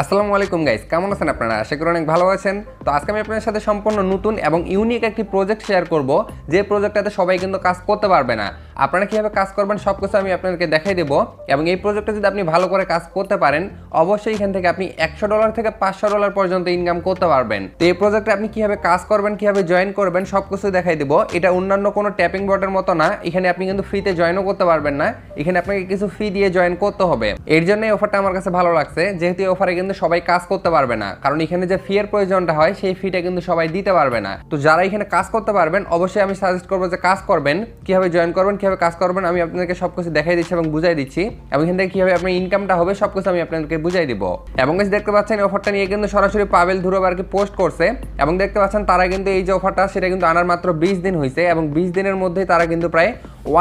আসসালামু আলাইকুম গাইস, কেমন আছেন আপনারা? আশা করি অনেক ভালো আছেন। তো আজকে আমি আপনাদের সাথে সম্পূর্ণ নতুন এবং ইউনিক একটি প্রজেক্ট শেয়ার করব, যে প্রজেক্টটাতে সবাই কিন্তু কাজ করতে পারবে না। আপনারা কীভাবে কাজ করবেন সব কিছু আমি আপনাদেরকে দেখাই দেবো। এবং এই প্রজেক্টে যদি আপনি ভালো করে কাজ করতে পারেন, অবশ্যই এখান থেকে আপনি $100 থেকে $500 পর্যন্ত ইনকাম করতে পারবেন। তো এই প্রজেক্টে আপনি কীভাবে কাজ করবেন, কীভাবে জয়েন করবেন সব কিছু দেখাই দেবো। এটা অন্যান্য কোনো ট্যাপিং বটের মতো না, এখানে আপনি কিন্তু ফ্রিতে জয়েনও করতে পারবেন না, এখানে আপনাকে কিছু ফি দিয়ে জয়েন করতে হবে। এর জন্য এই অফারটা আমার কাছে ভালো লাগছে, যেহেতু এই অফারে কিন্তু সবাই কাজ করতে পারবে না, কারণ এখানে যে ফি এর প্রয়োজনটা হয় সেই ফিটা কিন্তু সবাই দিতে পারবে না। তো যারা এখানে কাজ করতে পারবেন অবশ্যই আমি সাজেস্ট করবো যে কাজ করবেন। কিভাবে জয়েন করবেন, কিভাবে কাজ করবেন আমি আপনাদেরকে সবকিছু দেখাই দিচ্ছি এবং বুঝাই দিচ্ছি, এবং এখান থেকে কিভাবে আপনার ইনকামটা হবে সবকিছু আমি আপনাদেরকে বুঝাই দিব। এবং দেখতে পাচ্ছেন এই অফারটা নিয়ে কিন্তু সরাসরি পাবেল ধ্রুব আর কি পোস্ট করছে, এবং দেখতে পাচ্ছেন তারা কিন্তু এই যে অফারটা সেটা কিন্তু আনার মাত্র 20 দিন হয়েছে, এবং 20 দিনের মধ্যেই তারা কিন্তু প্রায়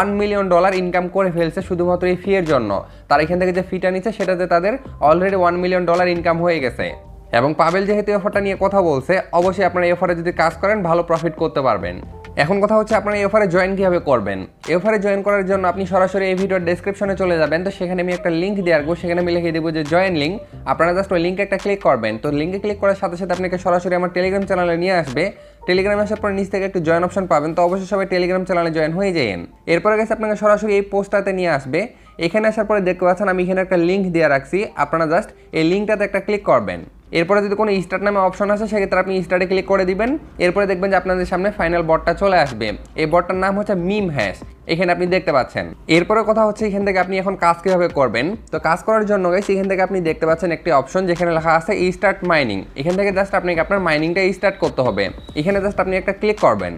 $1 মিলিয়ন ইনকাম করে ফেলছে শুধুমাত্র এই ফি এর জন্য। তারা এখান থেকে যে ফিটা নিচ্ছে সেটাতে তাদের অলরেডি $1 মিলিয়ন ইনকাম হয়ে গেছে। এবং পাবেল যেহেতু অফারটা নিয়ে কথা বলছে, অবশ্যই আপনারা এই অফারে যদি কাজ করেন ভালো প্রফিট করতে পারবেন। এখন কথা হচ্ছে আপনারা এই অফারে জয়েন কীভাবে করবেন। এই অফারে জয়েন করার জন্য আপনি সরাসরি এই ভিডিওর ডেসক্রিপশনে চলে যাবেন। তো সেখানে আমি একটা লিঙ্ক দিয়ে রাখবো, সেখানে আমি লিখে দেবো যে জয়েন লিঙ্ক। আপনারা জাস্ট ওই লিঙ্কে একটা ক্লিক করবেন। তো লিঙ্কে ক্লিক করার সাথে সাথে আপনাকে সরাসরি আমার টেলিগ্রাম চ্যানেলে নিয়ে আসবে। টেলিগ্রামে আসার পর নিচ থেকে একটু জয়েন অপশন পাবেন, তো অবশ্যই সবাই টেলিগ্রাম চ্যানেলে জয়েন হয়ে যাবেন। এরপরে গেছে আপনাকে সরাসরি এই পোস্টটাতে নিয়ে আসবে। এখানে আসার পরে দেখতে পাচ্ছেন আমি এখানে একটা লিঙ্ক দিয়ে রাখছি, আপনারা জাস্ট এই লিঙ্কটাতে একটা ক্লিক করবেন। এরপরে যদি কোনো স্টার্ট নামে অপশন আছে সেক্ষেত্রে আপনি স্টার্টে ক্লিক করে দিবেন। এরপরে দেখবেন যে আপনাদের সামনে ফাইনাল বটটা চলে আসবে। এই বটটার নাম হচ্ছে মিম হ্যাশ, এখানে আপনি দেখতে পাচ্ছেন। এরপরে কথা হচ্ছে এখান থেকে আপনি এখন কাজ কীভাবে করবেন। তো কাজ করার জন্য গাইস এখান থেকে আপনি দেখতে পাচ্ছেন একটি অপশন যেখানে লেখা আছে স্টার্ট মাইনিং। এখান থেকে জাস্ট আপনাকে আপনার মাইনিংটা স্টার্ট করতে হবে। এখানে জাস্ট আপনি একটা ক্লিক করবেন।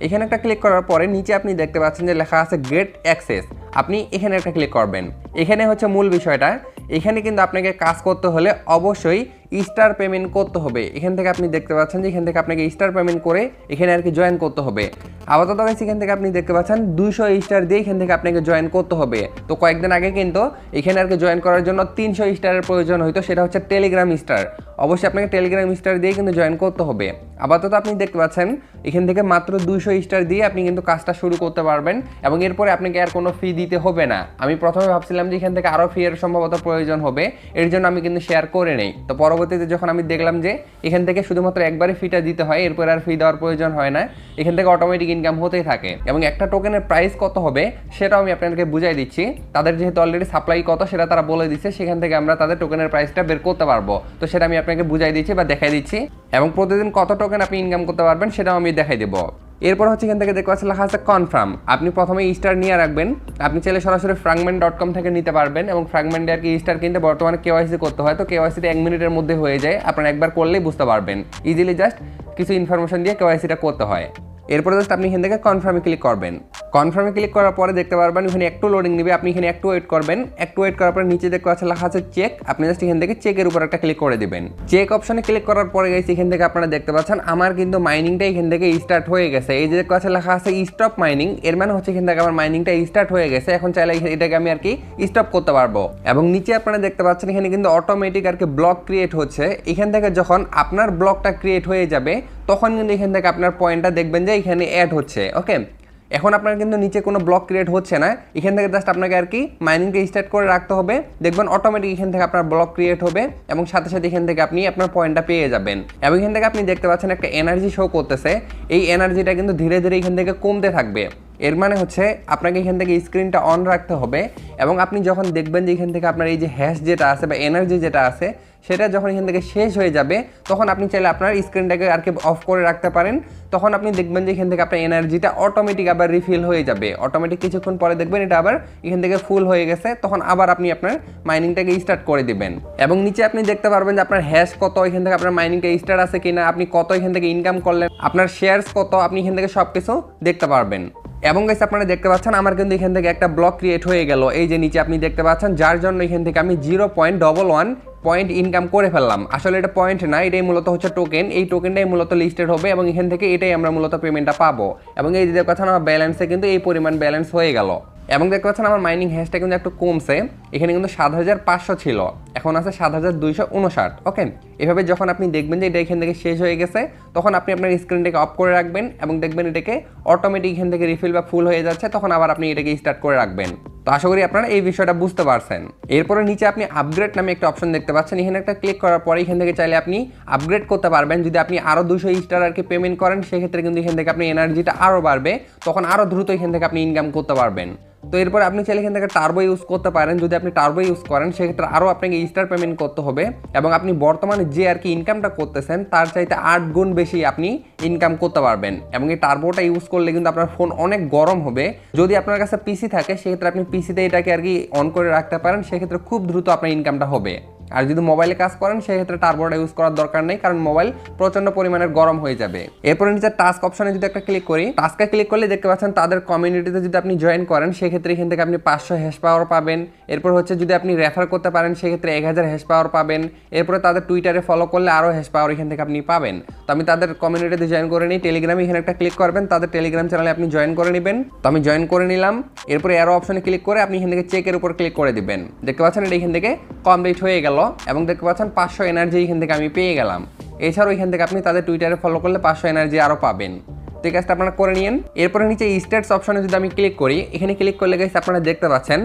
এখানে একটা ক্লিক করার পরে নিচে আপনি দেখতে পাচ্ছেন যে লেখা আছে গেট অ্যাক্সেস, আপনি এখানে একটা ক্লিক করবেন। এখানে হচ্ছে মূল বিষয়টা, এখানে কিন্তু আপনাকে কাজ করতে হলে অবশ্যই স্টার পেমেন্ট করতে হবে। এখান থেকে আপনি দেখতে পাচ্ছেন যে এখান থেকে আপনাকে স্টার পেমেন্ট করে এখানে আর কি জয়েন করতে হবে। আপাতত গাইস এখান থেকে আপনি দেখতে পাচ্ছেন 200 স্টার দিয়ে এখান থেকে আপনাকে জয়েন করতে হবে। তো কয়েকদিন আগে কিন্তু এখানে আর কি জয়েন করার জন্য 300 স্টারের প্রয়োজন হইতো, সেটা হচ্ছে টেলিগ্রাম স্টার। অবশ্যই আপনাকে টেলিগ্রাম স্টার দিয়ে কিন্তু জয়েন করতে হবে। আপাতত আপনি দেখতে পাচ্ছেন এখান থেকে মাত্র 200 স্টার দিয়ে আপনি কিন্তু কাজটা শুরু করতে পারবেন, এবং এরপরে আপনাকে আর কোনো ফি দিতে হবে না। আমি প্রথমে ভাবছিলাম যে এখান থেকে আরও ফি এর সম্ভবত প্রয়োজন হবে, এর জন্য আমি কিন্তু শেয়ার করে নেই। তো পরবর্তীতে যখন আমি দেখলাম যে এখান থেকে শুধুমাত্র একবারই ফিটা দিতে হয়, এরপর আর ফি দেওয়ার প্রয়োজন হয় না, এখান থেকে অটোমেটিক ইনকাম হতেই থাকে। এবং একটা টোকেনের প্রাইস কত হবে সেটাও আমি আপনাদেরকে বুঝাই দিচ্ছি। তাদের যেহেতু অলরেডি সাপ্লাই কত সেটা তারা বলে দিচ্ছে, সেখান থেকে আমরা তাদের টোকেনের প্রাইসটা বের করতে পারবো। তো সেটা আমি আপনাকে বুঝাই দিচ্ছি বা দেখাই দিচ্ছি, এবং প্রতিদিন কত টোকেন আপনি ইনকাম করতে পারবেন সেটাও আমি দেখাই দেবো। এরপর হচ্ছে এখান থেকে দেখতে পাচ্ছেন লেখা আছে কনফার্ম। আপনি প্রথমে স্টার নিয়ে রাখবেন। আপনি চাইলে সরাসরি fragment.com থেকে নিতে পারবেন, এবং ফ্র্যাগমেন্টে আর কি স্টার কিনতে বর্তমানে কেওয়াইসি করতে হয়। তো কেওয়াইসিটা 1 মিনিটের মধ্যে হয়ে যায়, আপনারা একবার করলেই বুঝতে পারবেন। ইজিলি জাস্ট কিছু ইনফরমেশন দিয়ে কেওয়াইসিটা করতে হয়। এরপরে জাস্ট আপনি এখান থেকে কনফার্মে ক্লিক করবেন। কনফার্মে ক্লিক করার পরে দেখতে পারবেন এখানে একটু লোডিং নেবে, আপনি এখানে একটু ওয়েট করবেন। একটু ওয়েট করার পরে নিচে দেখতে পাচ্ছেন লেখা আছে চেক, আপনি জাস্ট এখান থেকে চেকের উপর একটা ক্লিক করে দিবেন। চেক অপশনে ক্লিক করার পরে গাইস এখান থেকে আপনারা দেখতে পাচ্ছেন আমার কিন্তু মাইনিংটা এখান থেকে স্টার্ট হয়ে গেছে। এই যে দেখতে লেখা আছে স্টপ মাইনিং, এর মানে হচ্ছে এখান থেকে আমার মাইনিংটা স্টার্ট হয়ে গেছে। এখন চাইলে এটাকে আমি আর কি স্টপ করতে পারবো। এবং নিচে আপনারা দেখতে পাচ্ছেন এখানে কিন্তু অটোমেটিক আর কি ব্লক ক্রিয়েট হচ্ছে। এখান থেকে যখন আপনার ব্লকটা ক্রিয়েট হয়ে যাবে তখন কিন্তু এখান থেকে আপনার পয়েন্টটা দেখবেন যে এখানে অ্যাড হচ্ছে। ওকে, এখন আপনার কিন্তু নিচে কোনো ব্লক ক্রিয়েট হচ্ছে না, এখান থেকে জাস্ট আপনাকে আর কি মাইনিংটা স্টার্ট করে রাখতে হবে। দেখবেন অটোমেটিক এখান থেকে আপনার ব্লক ক্রিয়েট হবে, এবং সাথে সাথে এখান থেকে আপনি আপনার পয়েন্টটা পেয়ে যাবেন। এবং এখান থেকে আপনি দেখতে পাচ্ছেন একটা এনার্জি শো করতেছে, এই এনার্জিটা কিন্তু ধীরে ধীরে এখান থেকে কমতে থাকবে। এর মানে হচ্ছে আপনাকে এখান থেকে স্ক্রিনটা অন রাখতে হবে, এবং আপনি যখন দেখবেন যে এখান থেকে আপনার এই যে হ্যাশ যেটা আছে বা এনার্জি যেটা আছে সেটা যখন এখান থেকে শেষ হয়ে যাবে তখন আপনি চাইলে আপনার স্ক্রিনটাকে আর কি অফ করে রাখতে পারেন। তখন আপনি দেখবেন যে এখান থেকে আপনার এনার্জিটা অটোমেটিক আবার রিফিল হয়ে যাবে। অটোমেটিক কিছুক্ষণ পরে দেখবেন এটা আবার এখান থেকে ফুল হয়ে গেছে, তখন আবার আপনি আপনার মাইনিংটাকে স্টার্ট করে দিবেন। এবং নিচে আপনি দেখতে পারবেন যে আপনার হ্যাশ কত, এখান থেকে আপনার মাইনিংটা স্টার্ট আছে কিনা, আপনি কত এখান থেকে ইনকাম করলেন, আপনার শেয়ারস কত, আপনি এখান থেকে সব কিছু দেখতে পারবেন। এবং গাইস আপনারা দেখতে পাচ্ছেন আমার কিন্তু এখান থেকে একটা ব্লক ক্রিয়েট হয়ে গেল, এই যে নিচে আপনি দেখতে পাচ্ছেন, যার জন্য এখান থেকে আমি 0.11 পয়েন্ট ইনকাম করে ফেললাম। আসলে এটা পয়েন্ট না, এটাই মূলত হচ্ছে টোকেন। এই টোকেনটাই মূলত লিস্টেড হবে, এবং এখান থেকে এটাই আমরা মূলত পেমেন্টটা পাবো। এবং এই যে দেখতে পাচ্ছেন আমার ব্যালেন্সে কিন্তু এই পরিমাণ ব্যালেন্স হয়ে গেল। এবং দেখতে পাচ্ছেন আমার মাইনিং হ্যাশটা কিন্তু একটু কমছে, এখানে কিন্তু 7500 ছিল, এখন আছে 7259। ওকে, এভাবে যখন আপনি দেখবেন যে এটা এখান থেকে শেষ হয়ে গেছে তখন আপনি আপনার স্ক্রিনটাকে অফ করে রাখবেন, এবং দেখবেন এটাকে অটোমেটিক এখান থেকে রিফিল বা ফুল হয়ে যাচ্ছে, তখন আবার আপনি এটাকে স্টার্ট করে রাখবেন। তো আশা করি আপনারা এই বিষয়টা বুঝতে পারছেন। এরপরে নিচে আপনি আপগ্রেড নামে একটা অপশন দেখতে পাচ্ছেন, এখানে একটা ক্লিক করার পরে এখান থেকে চাইলে আপনি আপগ্রেড করতে পারবেন। যদি আপনি আরও 200 স্টার আর কি পেমেন্ট করেন সেক্ষেত্রে কিন্তু এখান থেকে আপনি এনার্জিটা আরও বাড়বে, তখন আরও দ্রুত এখান থেকে আপনি ইনকাম করতে পারবেন। তো এরপর আপনি চাইলে এখান থেকে টার্বো ইউজ করতে পারেন। যদি আপনি টার্বো ইউজ করেন সেক্ষেত্রে আরও আপনাকে স্টার পেমেন্ট করতে হবে এবং আপনি বর্তমানে যে আর কি ইনকামটা করতেছেন তার চাইতে 8 গুণ বেশি আপনি ইনকাম করতে পারবেন। এবং এই টার্বোটা ইউজ করলে কিন্তু আপনার ফোন অনেক গরম হবে। যদি আপনার কাছে পিসি থাকে সেক্ষেত্রে আপনি পিসিতে এটাকে আর কি অন করে রাখতে পারেন, সেক্ষেত্রে খুব দ্রুত আপনার ইনকামটা হবে। আর যদি মোবাইলে কাজ করেন সেক্ষেত্রে টার্বোটা ইউজ করার দরকার নেই, কারণ মোবাইল প্রচন্ড পরিমাণের গরম হয়ে যাবে। এরপরে নিচে টাস্ক অপশনে যদি একটা ক্লিক করি, টাস্কে ক্লিক করলে দেখতে পাচ্ছেন তাদের কমিউনিটিতে যদি আপনি জয়েন করেন সেক্ষেত্রে এখান থেকে আপনি 500 হ্যাশ পাওয়ার পাবেন। এরপর হচ্ছে যদি আপনি রেফার করতে পারেন সেক্ষেত্রে 1000 হ্যাশ পাওয়ার পাবেন। এরপরে তাদের টুইটারে ফলো করলে আরও হ্যাশ পাওয়ার এখান থেকে আপনি পাবেন। তো আমি তাদের কমিউনিটিতে জয়েন করে নিই। টেলিগ্রামে এখানে একটা ক্লিক করবেন, তাদের টেলিগ্রাম চ্যানেলে আপনি জয়েন করে নেবেন। তো আমি জয়েন করে নিলাম। এরপরে অ্যারো অপশনে ক্লিক করে আপনি এখান থেকে চেকের উপর ক্লিক করে দিবেন। দেখতে পাচ্ছেন এটা এখান থেকে কমপ্লিট হয়ে গেল এবং দেখতে পাচ্ছেন 500 এনার্জি এখান থেকে আমি পেয়ে গেলাম। এছাড়াও এখান থেকে আপনি তাদের টুইটারে ফলো করলে 500 এনার্জি আরও পাবেন। তো এই কাজটা আপনারা করে নিন। এরপরে নিচে স্ট্যাটস অপশনে যদি আমি ক্লিক করি, এখানে ক্লিক করলে গাইস আপনারা দেখতে পাচ্ছেন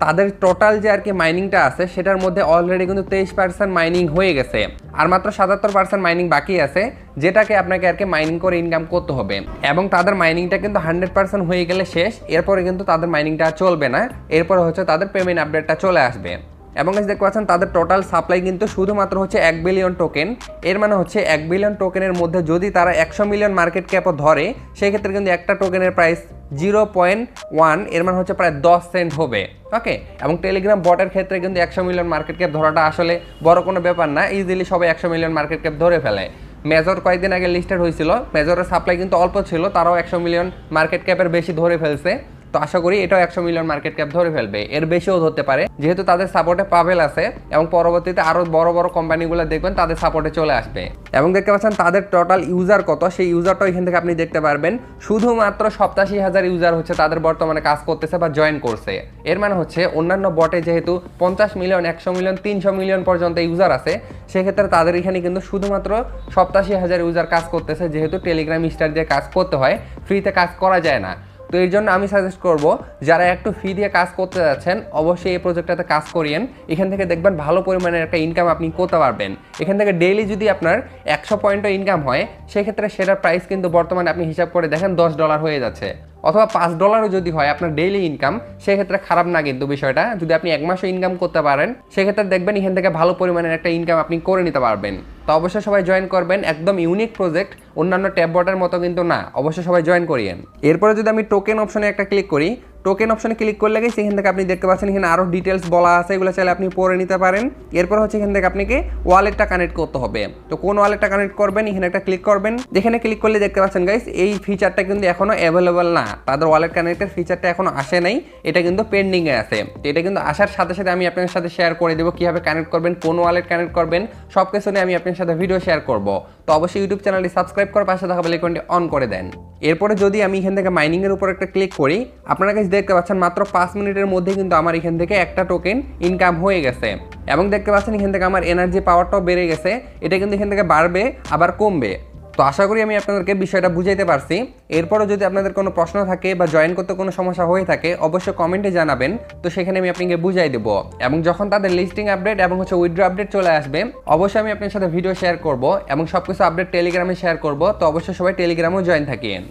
তাদের টোটাল যে আর কি মাইনিংটা আছে সেটার মধ্যে অলরেডি কিন্তু 23% মাইনিং হয়ে গেছে, আর মাত্র 77% মাইনিং বাকি আছে, যেটাকে আপনাকে আর কি মাইনিং করে ইনকাম করতে হবে। এবং তাদের মাইনিংটা কিন্তু 100% হয়ে গেলে শেষ, এরপরে কিন্তু তাদের মাইনিংটা চলবে না, এরপরে হচ্ছে তাদের পেমেন্ট আপডেটটা চলে আসবে। এবং দেখতে পাচ্ছেন তাদের টোটাল সাপ্লাই কিন্তু শুধুমাত্র হচ্ছে 1 বিলিয়ন টোকেন। এর মানে হচ্ছে 1 বিলিয়ন টোকেনের মধ্যে যদি তারা 100 মিলিয়ন মার্কেট ক্যাপও ধরে সেক্ষেত্রে কিন্তু একটা টোকেনের প্রাইস 0.1, এর মানে হচ্ছে প্রায় 10 সেন্ট হবে। ওকে, এবং টেলিগ্রাম বটের ক্ষেত্রে কিন্তু 100 মিলিয়ন মার্কেট ক্যাপ ধরাটা আসলে বড় কোনো ব্যাপার না, ইজিলি সবাই 100 মিলিয়ন মার্কেট ক্যাপ ধরে ফেলে। মেজর কয়েকদিন আগে লিস্টেড হয়েছিল, মেজরের সাপ্লাই কিন্তু অল্প ছিল, তারাও 100 মিলিয়ন মার্কেট ক্যাপের বেশি ধরে ফেলছে। তো আশা করি এটাও 100 মিলিয়ন মার্কেট ক্যাপ ধরে ফেলবে, এর বেশিও ধরতে পারে, যেহেতু তাদের সাপোর্টে পাভেল আছে এবং পরবর্তীতে আরও বড় বড় কোম্পানিগুলো দেখবেন তাদের সাপোর্টে চলে আসবে। এবং দেখতে পাচ্ছেন তাদের টোটাল ইউজার কত, সেই ইউজারটাও এখান থেকে আপনি দেখতে পারবেন। শুধুমাত্র 87,000 ইউজার হচ্ছে তাদের বর্তমানে কাজ করতেছে বা জয়েন করছে। এর মানে হচ্ছে অন্যান্য বটে যেহেতু 50 মিলিয়ন, 100 মিলিয়ন, 300 মিলিয়ন পর্যন্ত ইউজার আছে, সেক্ষেত্রে তাদের এখানে কিন্তু শুধুমাত্র 87,000 ইউজার কাজ করতেছে, যেহেতু টেলিগ্রাম স্টার দিয়ে কাজ করতে হয়, ফ্রিতে কাজ করা যায় না। তো এর জন্য আমি সাজেস্ট করব যারা একটু ফি দিয়ে কাজ করতে যাচ্ছেন অবশ্যই এই প্রজেক্টটাতে কাজ করিয়েন। এখান থেকে দেখবেন ভালো পরিমাণের একটা ইনকাম আপনি করতে পারবেন। এখান থেকে ডেইলি যদি আপনার 100 পয়েন্টও ইনকাম হয় সেক্ষেত্রে সেটার প্রাইস কিন্তু বর্তমানে আপনি হিসাব করে দেখেন $10 হয়ে যাচ্ছে, অথবা $5 যদি হয় আপনার ডেইলি ইনকাম, সেক্ষেত্রে খারাপ না কিন্তু বিষয়টা। যদি আপনি 1 মাসও ইনকাম করতে পারেন সেক্ষেত্রে দেখবেন এখান থেকে ভালো পরিমাণের একটা ইনকাম আপনি করে নিতে পারবেন। তো অবশ্যই সবাই জয়েন করবেন, একদম ইউনিক প্রজেক্ট, অন্যান্য ট্যাব বটের মতো কিন্তু না, অবশ্যই সবাই জয়েন করিয়েন। এরপরে যদি আমি টোকেন অপশনে একটা ক্লিক করি, টোকেন অপশনে ক্লিক করলে গেছে এখান থেকে আপনি দেখতে পাচ্ছেন এখানে আরও ডিটেলস বলা আছে, এগুলো চাইলে আপনি পড়ে নিতে পারেন। এরপর হচ্ছে এখান থেকে আপনাকে ওয়ালেটটা কানেক্ট করতে হবে। তো কোন ওয়ালেটটা কানেক্ট করবেন এখানে একটা ক্লিক করবেন, যেখানে ক্লিক করলে দেখতে পাচ্ছেন গাইস এই ফিচারটা কিন্তু এখনো অ্যাভেলেবল না, তাদের ওয়ালেট কানেক্টের ফিচারটা এখনো আসে নাই, এটা কিন্তু পেন্ডিংয়ে আছে। তো এটা কিন্তু আসার সাথে সাথে আমি আপনাদের সাথে শেয়ার করে দেবো কীভাবে কানেক্ট করবেন, কোন ওয়ালেট কানেক্ট করবেন, সব কিছু নিয়ে আমি আপনার সাথে ভিডিও শেয়ার করব। তো অবশ্যই ইউটিউব চ্যানেলটি সাবস্ক্রাইব করে পাশে থাকা বেল আইকনটি অন করে দেন। এরপরে যদি আমি এখান থেকে মাইনিংয়ের উপর একটা ক্লিক করি, আপনারা কাছে দেখতে পাচ্ছেন মাত্র 5 মিনিটের মধ্যে কিন্তু আমার এখান থেকে একটা টোকেন ইনকাম হয়ে গেছে। এবং দেখতে পাচ্ছেন এখান থেকে আমার এনার্জি পাওয়ারটাও বেড়ে গেছে, এটা কিন্তু এখান থেকে বাড়বে আবার কমবে। তো আশা করি আমি আপনাদেরকে বিষয়টা বুঝাইতে পারছি। এরপরও যদি আপনাদের কোনো প্রশ্ন থাকে বা জয়েন করতে কোনো সমস্যা হয়ে থাকে অবশ্যই কমেন্টে জানাবেন, তো সেখানে আমি আপনাকে বুঝাই দেবো। এবং যখন তাদের লিস্টিং আপডেট এবং হচ্ছে উইথড্র আপডেট চলে আসবে অবশ্যই আমি আপনার সাথে ভিডিও শেয়ার করব এবং সব কিছু আপডেট টেলিগ্রামে শেয়ার করব। তো অবশ্যই সবাই টেলিগ্রামেও জয়েন থাকিয়েন।